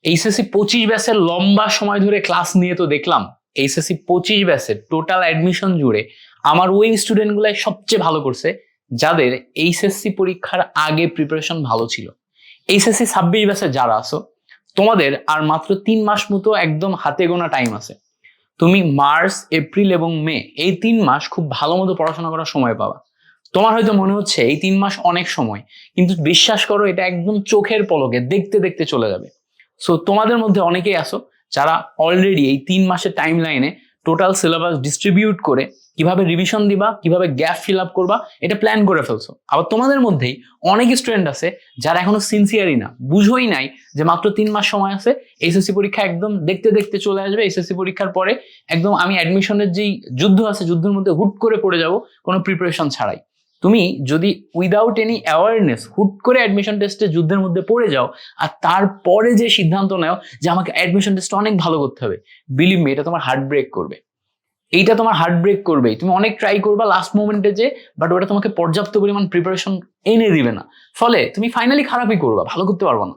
HSC 25 ব্যাচের লম্বা সময় ধরে ক্লাস নিয়ে তো দেখলাম এইচএসসি 25 ব্যাচের টোটাল অ্যাডমিশন জুড়ে আমার ওই স্টুডেন্টগুলাই সবচেয়ে ভালো করছে যাদের এইচএসসি পরীক্ষার আগে প্রিপারেশন ভালো ছিল। এইচএসসি 26 ব্যাচে যারা আছো তোমাদের আর মাত্র 3 মাস মতো একদম হাতে গোনা টাইম আছে। তুমি মার্চ, এপ্রিল এবং মে এই 3 মাস খুব ভালো মতো পড়াশোনা করার সময় পাবা। তোমার হয়তো মনে হচ্ছে এই 3 মাস অনেক সময়, কিন্তু বিশ্বাস করো এটা একদম চোখের পলকে দেখতে দেখতে চলে যাবে। সো তোমাদের মধ্যে অনেকেই আসো যারা অলরেডি এই 3 মাসের টাইম লাইনে টোটাল সিলেবাস ডিস্ট্রিবিউট করে কিভাবে রিভিশন দিবা, কিভাবে গ্যাপ ফিল আপ করবা এটা প্ল্যান করে ফেলছো। আবার তোমাদের মধ্যেই অনেক স্টুডেন্ট আছে যারা এখনো সিনসিয়ারই না, বুঝোই নাই যে মাত্র 3 মাস সময় আছে, এইচএসসি পরীক্ষা একদম দেখতে দেখতে চলে আসবে। এইচএসসি পরীক্ষার পরে একদম আমি অ্যাডমিশনের যেই যুদ্ধ আছে যুদ্ধের মধ্যে হুট করে পড়ে যাব কোনো প্রিপারেশন ছাড়াই। তুমি যদি উইদাউট এনি অ্যাওয়ারনেস হুট করে অ্যাডমিশন টেস্টে যুদ্ধের মধ্যে পড়ে যাও আর তারপরে যে সিদ্ধান্ত নাও যে আমাকে অ্যাডমিশন টেস্ট অনেক ভালো করতে হবে, বিলিভ মি এটা তোমার হার্ট ব্রেক করবে। এইটা তোমার হার্ট ব্রেক করবে। তুমি অনেক ট্রাই করবা লাস্ট মোমেন্টে যে, বাট ওটা তোমাকে পর্যাপ্ত পরিমাণ প্রিপারেশন এনে দিবে না, ফলে তুমি ফাইনালি খারাপই করবা, ভালো করতে পারবো না।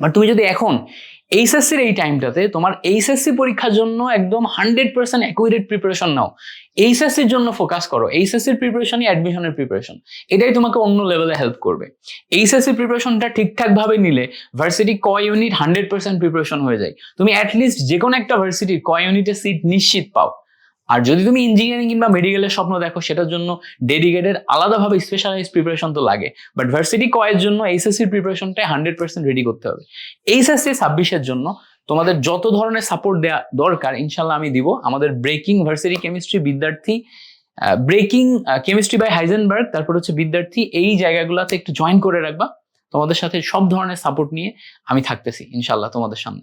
বাট তুমি যদি এখন এইচএসসির এই টাইমটাতে তোমার এইচএসসি পরীক্ষার জন্য একদম 100% অ্যাকুরেট প্রিপারেশন নাও, এইচএসসির জন্য ফোকাস করো, এইচএসসির প্রিপারেশনই অ্যাডমিশনের প্রিপারেশন, এটাই তোমাকে অন্য লেভেলে হেল্প করবে। এইচএসসি প্রিপারেশনটা ঠিকঠাক ভাবে নিলে ভার্সিটি ক ইউনিট 100% প্রিপারেশন হয়ে যায়। তুমি অ্যাটলিস্ট যে কোনো একটা ভার্সিটির ক ইউনিটে সিট নিশ্চিত পাও। আর যদি তুমি ইঞ্জিনিয়ারিং কিংবা মেডিকেলের স্বপ্ন দেখো সেটার জন্য ডেডিকেটেড আলাদাভাবে স্পেশালাইজ প্রিপারেশন তো লাগে, বাট ভার্সিটি কয়ের জন্য এইচএসসির প্রিপারেশনটাই 100% রেডি করতে হবে। এইচএসসি 26-এর জন্য তোমাদের যত ধরনের সাপোর্ট দেওয়া দরকার ইনশাল্লাহ আমি দিব। আমাদের breaking varsity chemistry Vidyarthi, breaking chemistry by Heisenberg, তারপর হচ্ছে বিদ্যার্থী, এই জায়গাগুলোতে একটু জয়েন করে রাখবা। তোমাদের সাথে সব ধরনের সাপোর্ট নিয়ে আমি থাকতেছি ইনশাল্লাহ তোমাদের সামনে।